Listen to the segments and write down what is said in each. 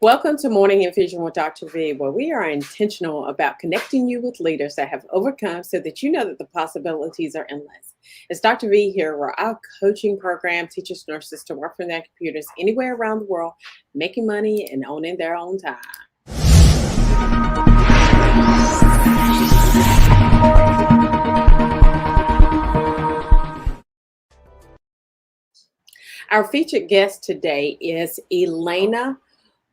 Welcome to Morning Infusion with Dr. V, where we are intentional about connecting you with leaders that have overcome so that you know that the possibilities are endless. It's Dr. V here, where our coaching program teaches nurses to work from their computers anywhere around the world, making money and owning their own time. Our featured guest today is Elena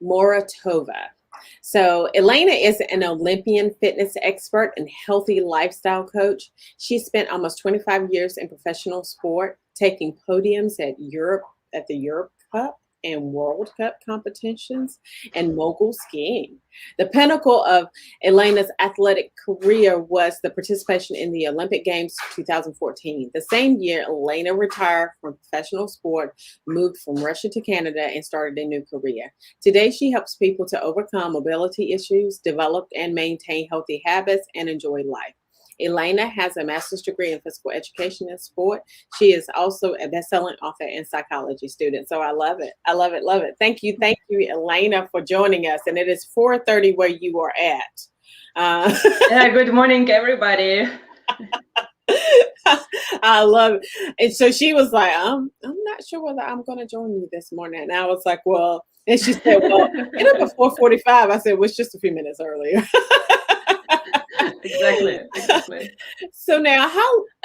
Moratova. So, Elena is an Olympian fitness expert and healthy lifestyle coach. She spent almost 25 years in professional sport, taking podiums at the Europe Cup and World Cup competitions and mogul skiing. The pinnacle of Elena's athletic career was the participation in the Olympic Games 2014. The same year, Elena retired from professional sport, moved from Russia to Canada, and started a new career. Today, she helps people to overcome mobility issues, develop and maintain healthy habits, and enjoy life. Elena has a master's degree in physical education and sport. She is also a best-selling author and psychology student. So I love it. I love it. Love it. Thank you, Elena, for joining us. And it is 4:30 where you are at. Yeah, good morning, everybody. I love it. And so she was like, I'm not sure whether I'm going to join you this morning. And I was like, well, and she said, well, get up at 4:45. I said, well, it's just a few minutes earlier. Exactly. So now,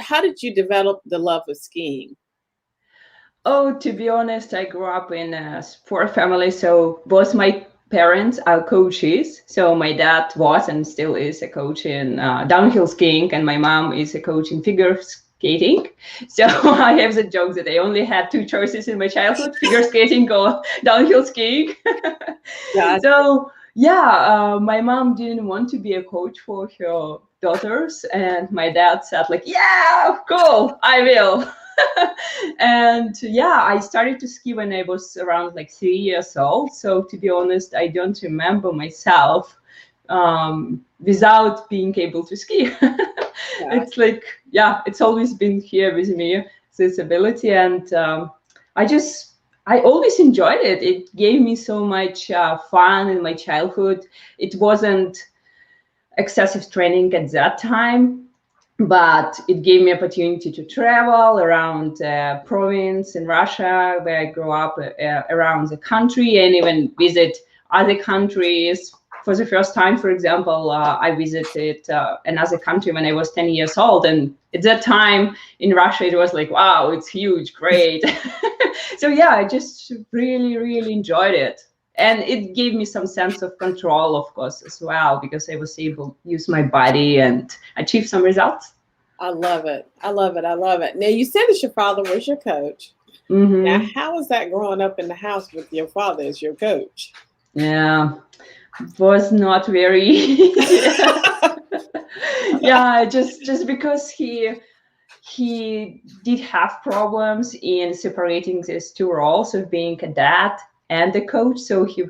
how did you develop the love of skiing? Oh, to be honest, I grew up in a sport family, so both my parents are coaches. So my dad was and still is a coach in downhill skiing, and my mom is a coach in figure skating. So I have the joke that I only had two choices in my childhood: figure skating or downhill skiing. Gotcha. So yeah, my mom didn't want to be a coach for her daughters, and my dad said like, yeah, cool, I will. And yeah, I started to ski when I was around like 3 years old. So to be honest, I don't remember myself without being able to ski. It's like, yeah, it's always been here with me, this ability. And I always enjoyed it. It gave me so much fun in my childhood. It wasn't excessive training at that time, but it gave me opportunity to travel around province in Russia, where I grew up, around the country, and even visit other countries. For the first time, for example, I visited another country when I was 10 years old. And at that time in Russia, it was like, wow, it's huge, great. So yeah, I just really, really enjoyed it. And it gave me some sense of control, of course, as well, because I was able to use my body and achieve some results. I love it. I love it. I love it. Now, you said that your father was your coach. Mm-hmm. Now, how was that growing up in the house with your father as your coach? Yeah, was not very easy. Yeah, just because he did have problems in separating these two roles of being a dad and a coach. So he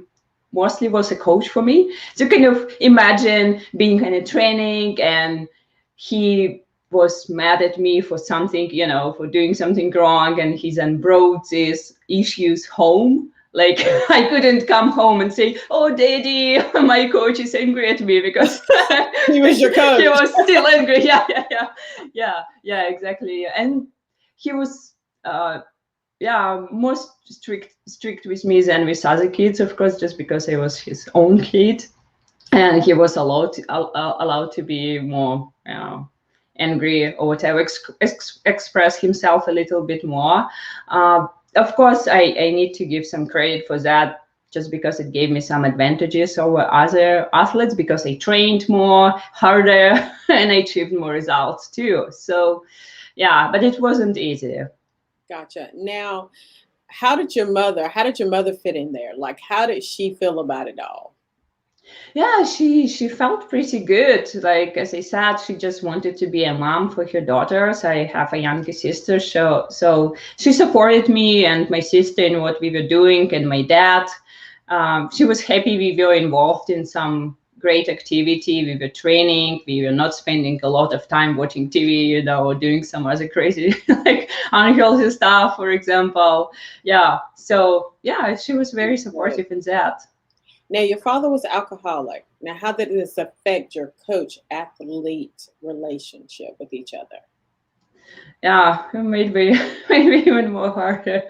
mostly was a coach for me. So kind of imagine being in a training and he was mad at me for something, for doing something wrong, and he then brought these issues home. Like I couldn't come home and say, oh, daddy, my coach is angry at me because he was your coach. He was still angry. Yeah, exactly. And he was, most strict with me than with other kids, of course, just because I was his own kid. And he was allowed to be more, angry or whatever, express himself a little bit more. Of course, I need to give some credit for that, just because it gave me some advantages over other athletes, because I trained more, harder, and I achieved more results too. So, yeah, but it wasn't easy. Gotcha. Now, how did your mother fit in there? Like, how did she feel about it all? Yeah, she felt pretty good. Like, as I said, she just wanted to be a mom for her daughters. I have a younger sister, so she supported me and my sister in what we were doing, and my dad. She was happy we were involved in some great activity. We were training. We were not spending a lot of time watching TV, or doing some other crazy, like unhealthy stuff, for example. Yeah. So yeah, she was very supportive in that. Now, your father was alcoholic. Now, how did this affect your coach-athlete relationship with each other? Yeah, it made me made me even more harder.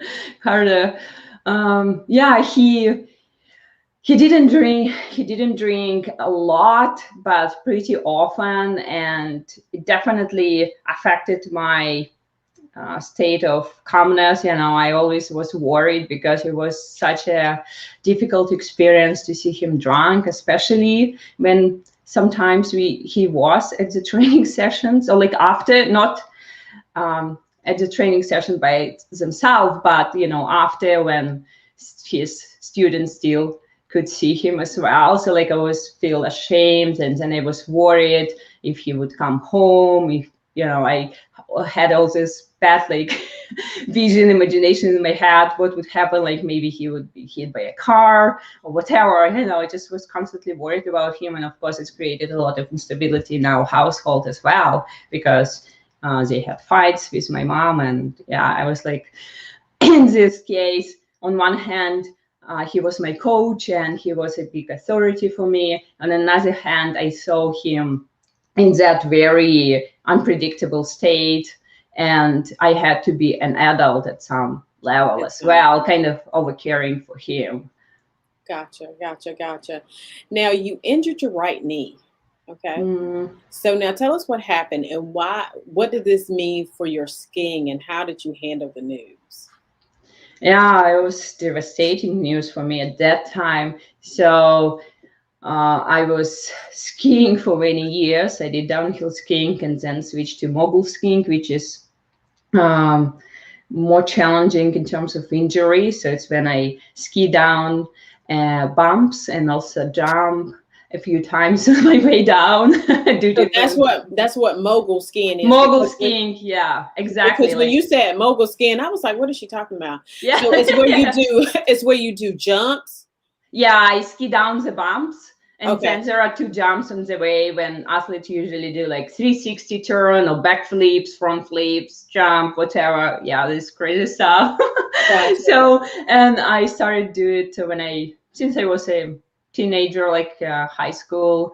Yeah, he didn't drink a lot, but pretty often, and it definitely affected my state of calmness. I always was worried because it was such a difficult experience to see him drunk, especially when sometimes he was at the training sessions, or like after, not at the training session by themselves, but after, when his students still could see him as well. So like I always feel ashamed, and then I was worried if he would come home, if I had all this bad like vision, imagination in my head, what would happen, like maybe he would be hit by a car or whatever. I just was constantly worried about him, and of course it's created a lot of instability in our household as well, because they had fights with my mom. And yeah, I was like, in this case, on one hand, he was my coach and he was a big authority for me. On another hand, I saw him in that very unpredictable state, and I had to be an adult at some level as well, kind of over caring for him. Gotcha, gotcha, gotcha. Now, you injured your right knee. Okay. Mm. So now tell us what happened and why, what did this mean for your skiing and how did you handle the news? Yeah, it was devastating news for me at that time. So I was skiing for many years. I did downhill skiing and then switched to mogul skiing, which is um, more challenging in terms of injury. So it's when I ski down bumps and also jump a few times on my way down. Do So that's different what mogul skiing is mogul skiing. Yeah, exactly. because when Like, you said mogul skiing, I was like, what is she talking about? yeah, So it's where you yeah. do it's where you do jumps. Yeah, I ski down the bumps, and Okay. then there are two jumps on the way when athletes usually do like 360 turn or back flips, front flips, jump, whatever. Yeah, this crazy stuff. Gotcha. So, and I started do it since I was a teenager, like high school,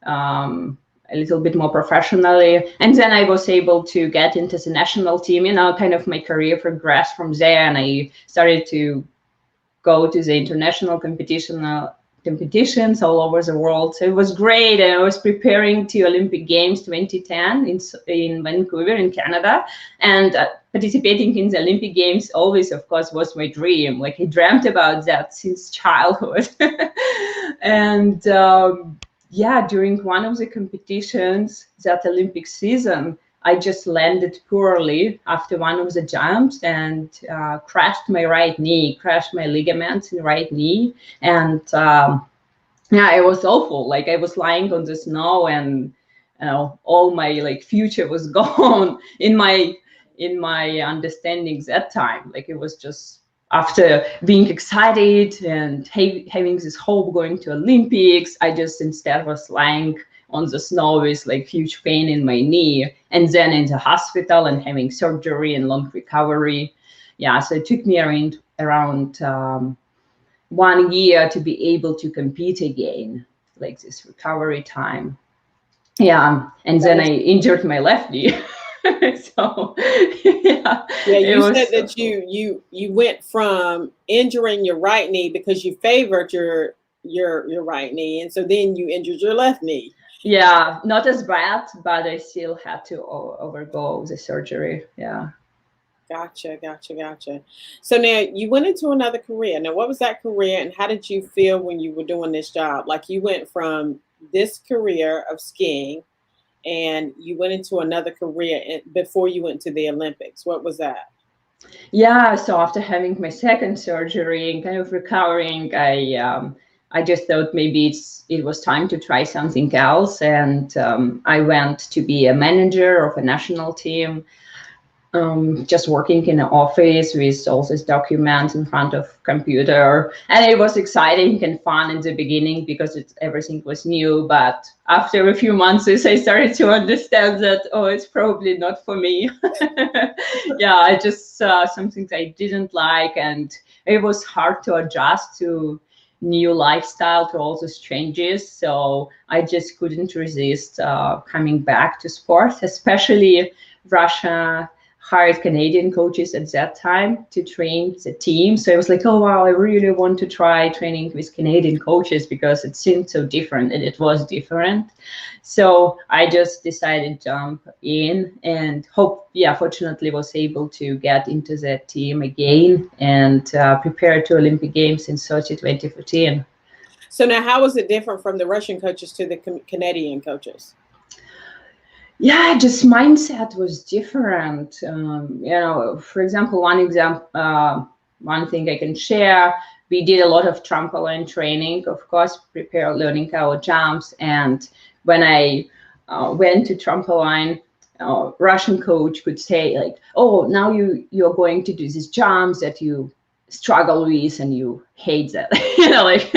a little bit more professionally. And then I was able to get into the national team, kind of my career progressed from there, and I started to go to the international competitions all over the world. So it was great. And I was preparing to Olympic Games 2010 in Vancouver in Canada, and participating in the Olympic Games always, of course, was my dream. Like I dreamt about that since childhood. And yeah, during one of the competitions that Olympic season, I just landed poorly after one of the jumps and crashed my right knee, crashed my ligaments in right knee. And yeah, it was awful. Like I was lying on the snow, and all my like future was gone in my understandings that time. Like it was just after being excited and having this hope going to Olympics, I just instead was lying on the snow with like huge pain in my knee, and then in the hospital and having surgery and long recovery. Yeah, so it took me around 1 year to be able to compete again, like this recovery time. Yeah, and That then is I injured my left knee. So yeah, Yeah, it you said was that awful. you went from injuring your right knee because you favored your right knee, and so then you injured your left knee. Yeah, not as bad, but I still had to overgo the surgery. Yeah. Gotcha, gotcha, gotcha. So now you went into another career. Now, what was that career, and how did you feel when you were doing this job? Like you went from this career of skiing, and you went into another career before you went to the Olympics. What was that? Yeah, so after having my second surgery and kind of recovering, I just thought maybe it was time to try something else, and I went to be a manager of a national team, just working in an office with all these documents in front of computer. And it was exciting and fun in the beginning because everything was new. But after a few months, I started to understand that, oh, it's probably not for me. Yeah, I just something I didn't like, and it was hard to adjust to new lifestyle, to all those changes. So I just couldn't resist coming back to sports, especially Russia hired Canadian coaches at that time to train the team. So I was like, oh wow, I really want to try training with Canadian coaches because it seemed so different, and it was different. So I just decided to jump in and fortunately was able to get into that team again and prepare to Olympic Games in Sochi 2014. So now, how was it different from the Russian coaches to the Canadian coaches? Yeah, just mindset was different. For example, one thing I can share, we did a lot of trampoline training, of course, learning our jumps. And when I went to trampoline, Russian coach could say like, oh, now you're going to do these jumps that you struggle with and you hate that. Like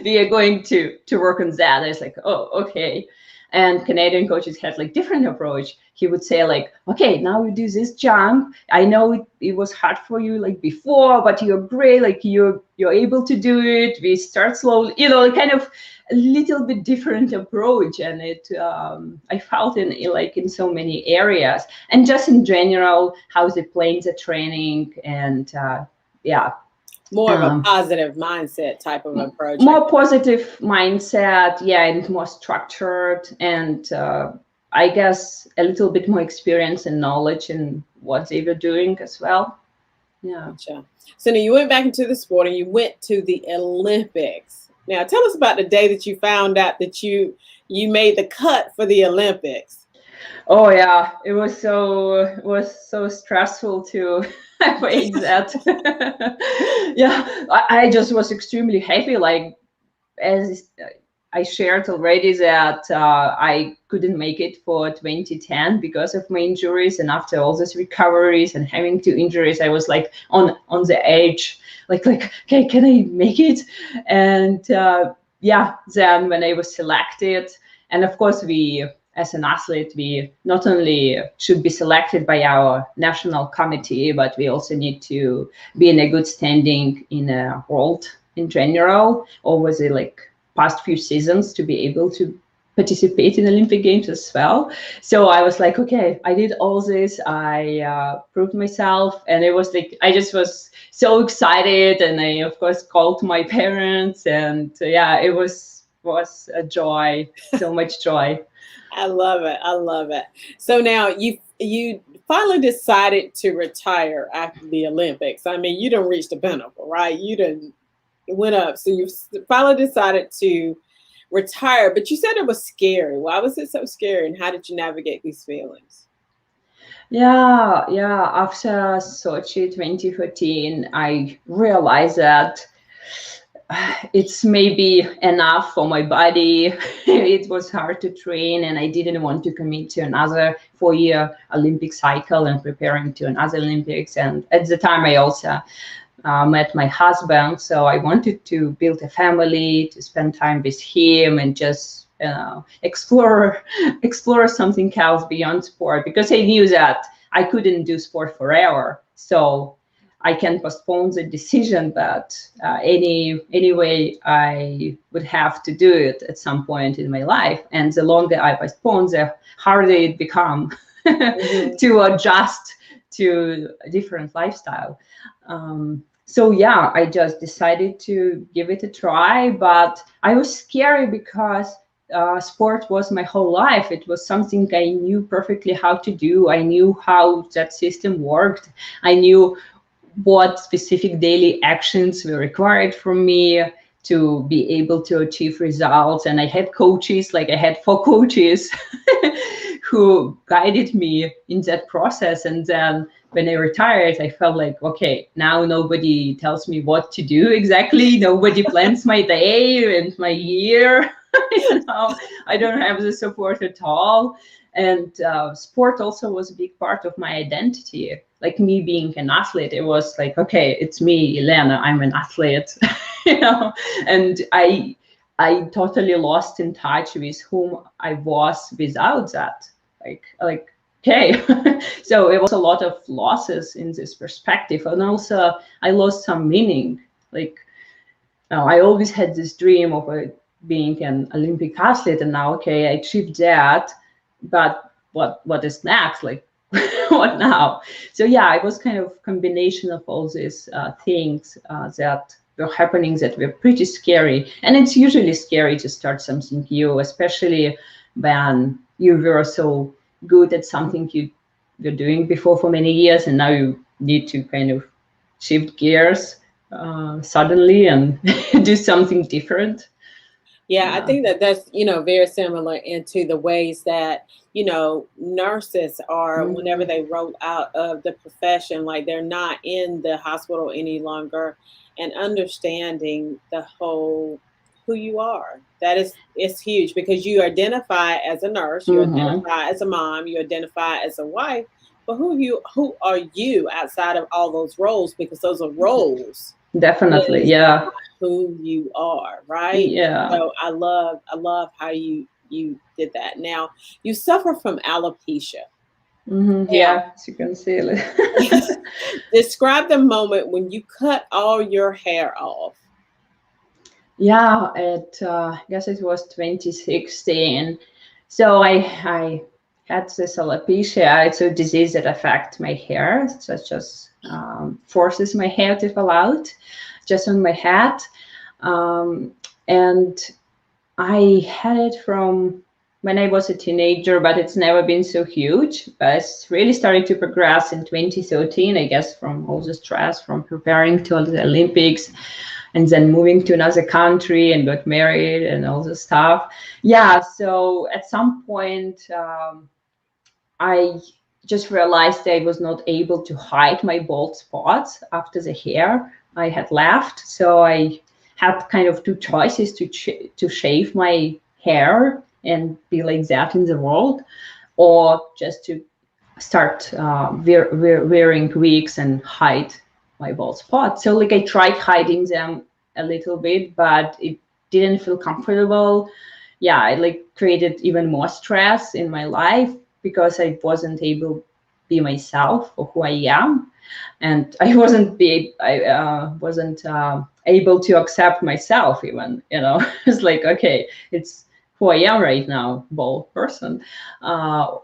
we are going to work on that. I was like, oh, okay. And Canadian coaches had like different approach. He would say like, okay, now you do this jump. I know it was hard for you like before, but you're great. Like you're able to do it. We start slowly, kind of a little bit different approach. And it I felt in so many areas, and just in general how they planned the training and More of a positive mindset type of approach. More positive mindset, and more structured, and I guess a little bit more experience and knowledge in what they were doing as well. Yeah. Gotcha. So now you went back into the sport and you went to the Olympics. Now tell us about the day that you found out that you made the cut for the Olympics. Oh yeah, it was so stressful to wait that. Yeah, I just was extremely happy. Like as I shared already that I couldn't make it for 2010 because of my injuries, and after all these recoveries and having 2 injuries, I was like on the edge, like okay, can I make it? And then when I was selected, and of course as an athlete, we not only should be selected by our national committee, but we also need to be in a good standing in a world in general over the past few seasons to be able to participate in Olympic Games as well. So I was like, okay, I did all this. I proved myself, and it was like I just was so excited, and I of course called my parents, and it was a joy, so much joy. I love it. I love it. So now you finally decided to retire after the Olympics. I mean, you done reached the pinnacle, right? You done went up. So you finally decided to retire, but you said it was scary. Why was it so scary, and how did you navigate these feelings? Yeah. After Sochi 2014, I realized that it's maybe enough for my body. It was hard to train, and I didn't want to commit to another 4-year Olympic cycle and preparing to another Olympics. And at the time, I also met my husband, so I wanted to build a family, to spend time with him, and just explore something else beyond sport, because I knew that I couldn't do sport forever. So I can postpone the decision, but anyway, I would have to do it at some point in my life. And the longer I postpone, the harder it becomes to adjust to a different lifestyle. I just decided to give it a try, but I was scared because sport was my whole life. It was something I knew perfectly how to do. I knew how that system worked. I knew what specific daily actions were required from me to be able to achieve results. And I had coaches, I had 4 coaches who guided me in that process. And then when I retired, I felt like, okay, now nobody tells me what to do exactly. Nobody plans my day and my year. I don't have the support at all. And sport also was a big part of my identity. Like me being an athlete, it was like, okay, it's me, Elena, I'm an athlete, and I totally lost in touch with whom I was without that. Okay. So it was a lot of losses in this perspective. And also I lost some meaning. Like Now, I always had this dream of being an Olympic athlete, and now, okay, I achieved that, but what is next? Like, what now? So yeah, it was kind of combination of all these things that were happening that were pretty scary. And it's usually scary to start something new, especially when you were so good at something you were doing before for many years, and now you need to kind of shift gears suddenly and do something different. Yeah, I Yeah. think that that's, very similar into the ways that, nurses are, whenever Mhm. they roll out of the profession, like they're not in the hospital any longer, and understanding the whole who you are. That is, it's huge because you identify as a nurse, you Mhm. identify as a mom, you identify as a wife, but who are you outside of all those roles? Because those are roles. Definitely. Yeah. Who you are, right? And Yeah. so I love how you did that. Now, you suffer from alopecia. Now, Yeah. As you can see. describe the moment when you cut all your hair off. Yeah. I guess it was 2016. So I had this alopecia. It's a disease that affects my hair, such as forces my hair to fall out just on my head. Um, and I had it from when I was a teenager, but it's never been so huge. But it's really started to progress in 2013, I guess, from all the stress from preparing to the Olympics and then moving to another country and got married and all this stuff. Yeah, so at some point, I just realized I was not able to hide my bald spots after the hair I had left. So I had kind of two choices to shave my hair and be like that in the world, or just to start wearing wigs and hide my bald spots. So like I tried hiding them a little bit, but it didn't feel comfortable. Yeah, it like created even more stress in my life because I wasn't able to be myself or who I am, and I wasn't able to accept myself even. It's like, okay, it's who I am right now, bald person. Uh,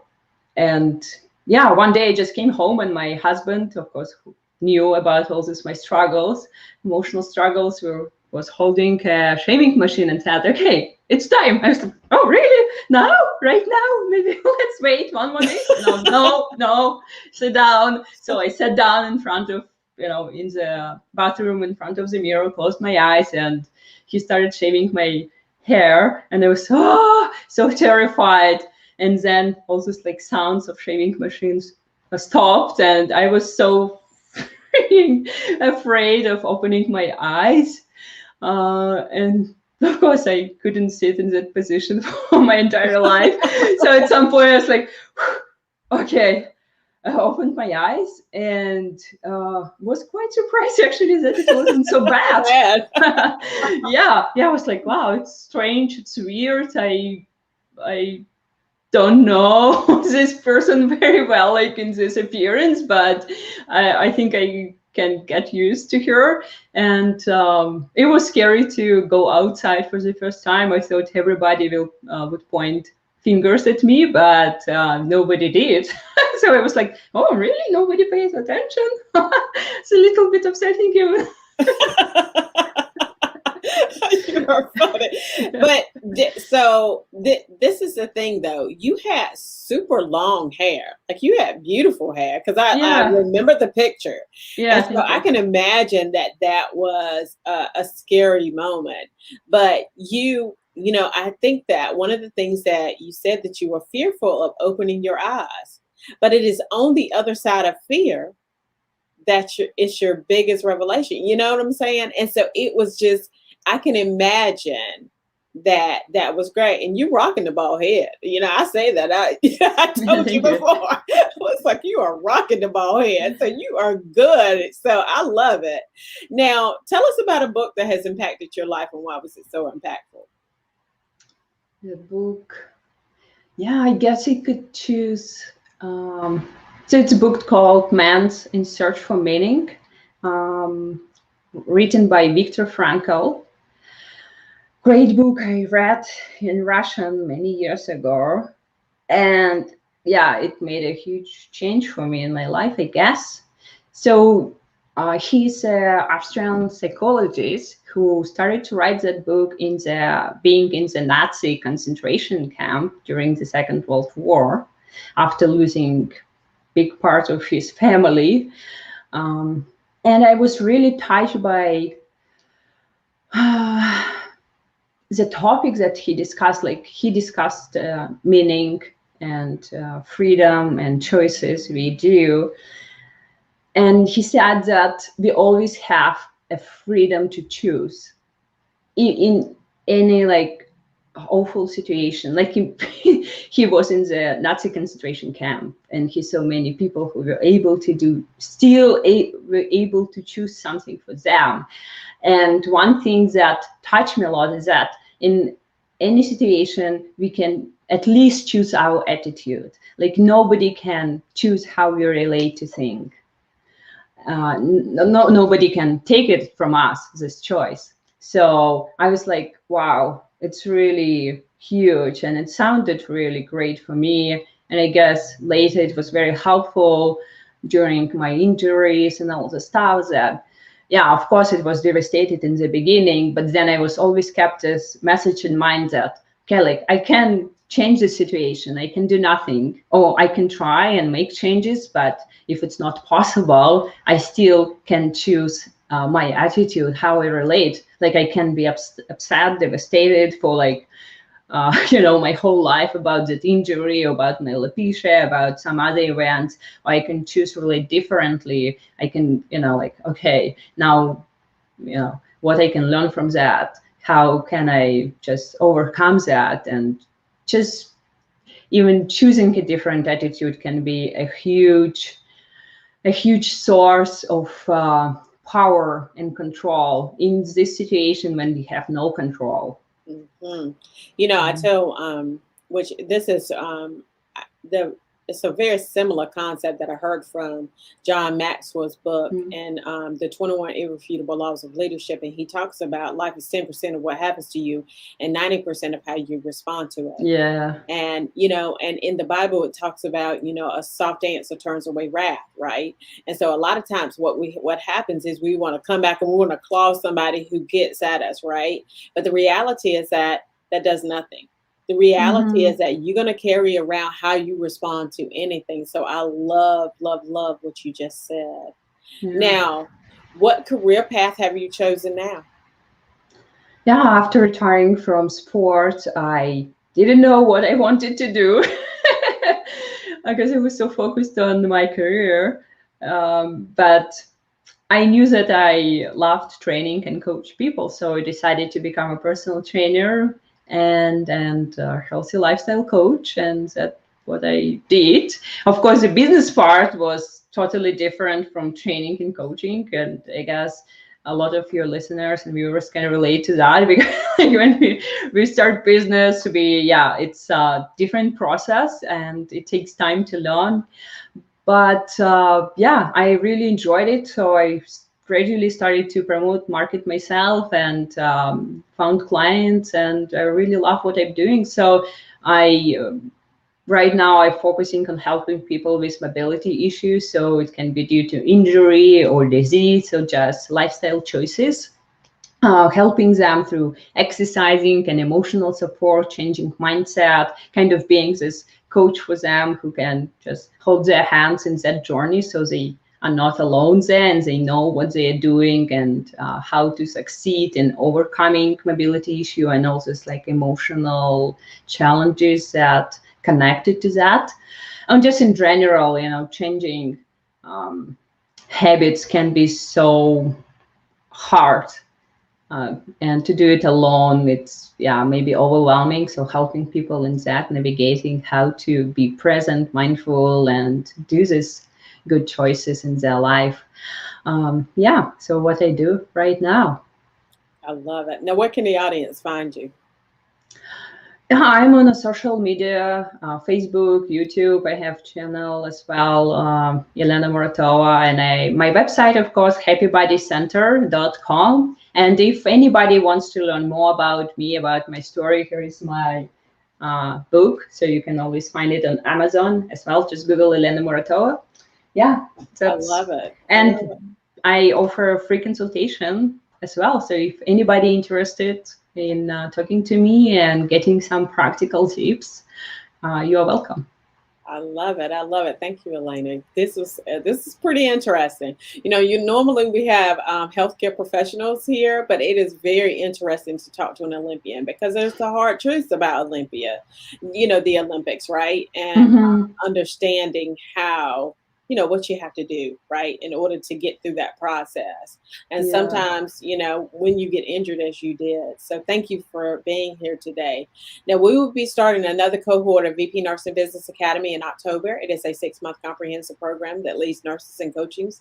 and yeah, one day I just came home and my husband, of course, who knew about all this, my struggles, emotional struggles, was holding a shaving machine and said, okay, it's time. I was like, oh, really? Now? Right now? Maybe let's wait one more day. No, no, no, sit down. So I sat down in front of, in the bathroom in front of the mirror, closed my eyes, and he started shaving my hair. And I was so terrified, and then all these like sounds of shaving machines stopped, and I was so freaking afraid of opening my eyes, and of course I couldn't sit in that position for my entire life. So at some point I was like, okay. I opened my eyes and was quite surprised actually that it wasn't so bad. Yeah, I was like, wow, it's strange, it's weird. I don't know this person very well, like in this appearance, but I think I can get used to her. And it was scary to go outside for the first time. I thought everybody would point fingers at me, but nobody did. So I was like, oh, really? Nobody pays attention? It's a little bit upsetting even. You are funny. But this is the thing though. You had super long hair. Like you had beautiful hair because I Yeah, remember the picture. yeah, And so thank I you. can imagine that was a scary moment. But I think that one of the things that you said that you were fearful of opening your eyes, but it is on the other side of fear it's your biggest revelation. You know what I'm saying? And so it was just, I can imagine that was great. And you rocking the ball head. I say that. I told you Thank you. before. It's like you are rocking the ball head. So you are good. So I love it. Now, tell us about a book that has impacted your life and why was it so impactful? The book. Yeah, I guess I could choose. Um, so it's a book called Man's in Search for Meaning, um, written by Viktor Frankl. great book I read in Russian many years ago. And yeah, it made a huge change for me in my life, I guess. So he's an Austrian psychologist who started to write that book in being in the Nazi concentration camp during the Second World War, after losing big part of his family. And I was really touched by the topics that he discussed. Like he discussed meaning and freedom and choices we do. And he said that we always have a freedom to choose in any like awful situation. Like he was in the Nazi concentration camp, and he saw many people who were able to were able to choose something for them. And one thing that touched me a lot is that in any situation, we can at least choose our attitude. Like nobody can choose how we relate to things. Nobody can take it from us, this choice. So I was like, wow, it's really huge. And it sounded really great for me. And I guess later it was very helpful during my injuries and all the stuff that, yeah, of course it was devastated in the beginning, but then I was always kept this message in mind that, okay, like I can change the situation, I can do nothing, or I can try and make changes, but if it's not possible, I still can choose my attitude, how I relate. Like I can be upset, devastated for like, my whole life about that injury, about my alopecia, about some other events, or I can choose to relate differently. I can, like, okay, now, what I can learn from that, how can I just overcome that? And just even choosing a different attitude can be a huge source of power and control in this situation when we have no control. Mm-hmm. I tell, which this is the it's a very similar concept that I heard from John Maxwell's book and the 21 Irrefutable Laws of Leadership. And he talks about life is 10% of what happens to you and 90% of how you respond to it. Yeah. And, and in the Bible, it talks about, a soft answer turns away wrath, right? And so a lot of times what happens is we want to come back and we want to claw somebody who gets at us, right? But the reality is that does nothing. The reality is that you're going to carry around how you respond to anything. So I love, love, love what you just said. Yeah. Now, what career path have you chosen now? Yeah, after retiring from sports, I didn't know what I wanted to do because I was so focused on my career. But I knew that I loved training and coach people. So I decided to become a personal trainer and a healthy lifestyle coach, and that's what I did. Of course, the business part was totally different from training and coaching, and I guess a lot of your listeners and viewers can relate to that, because when we start business, it's a different process and it takes time to learn. But I really enjoyed it. So I gradually started to market myself, and found clients, and I really love what I'm doing. So right now I'm focusing on helping people with mobility issues. So it can be due to injury or disease, or just lifestyle choices. Helping them through exercising and emotional support, changing mindset, kind of being this coach for them who can just hold their hands in that journey, so they are not alone there, and they know what they are doing, and how to succeed in overcoming mobility issue and all this like emotional challenges that connected to that. And just in general, changing habits can be so hard. And to do it alone, it's maybe overwhelming. So helping people in that, navigating how to be present, mindful, and do this good choices in their life. So what I do right now. I love it. Now, where can the audience find you? I'm on a social media, Facebook, YouTube. I have channel as well, Elena Moratova, and my website, of course, happybodycenter.com. And if anybody wants to learn more about me, about my story, here is my book. So you can always find it on Amazon as well. Just Google Elena Moratova. Yeah, I love it. And I offer a free consultation as well. So if anybody interested in talking to me and getting some practical tips, you are welcome. I love it. I love it. Thank you, Elena. This is pretty interesting. You normally we have healthcare professionals here, but it is very interesting to talk to an Olympian because there's the hard truths about Olympia. The Olympics, right? And understanding how what you have to do, right, in order to get through that process. And sometimes, when you get injured as you did. So thank you for being here today. Now, we will be starting another cohort of VP Nursing Business Academy in October. It is a 6-month comprehensive program that leads nurses and coaches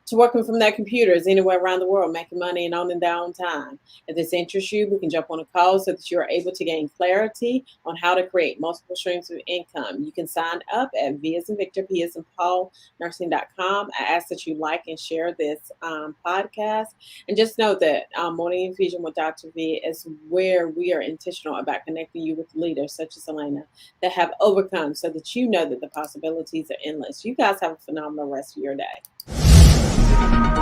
to working from their computers anywhere around the world, making money and owning their own time. If this interests you, we can jump on a call so that you are able to gain clarity on how to create multiple streams of income. You can sign up at V as in Victor, P as in Paul, nursing.com. I ask that you like and share this podcast. And just know that Morning Infusion with Dr. V is where we are intentional about connecting you with leaders such as Elena that have overcome so that you know that the possibilities are endless. You guys have a phenomenal rest of your day.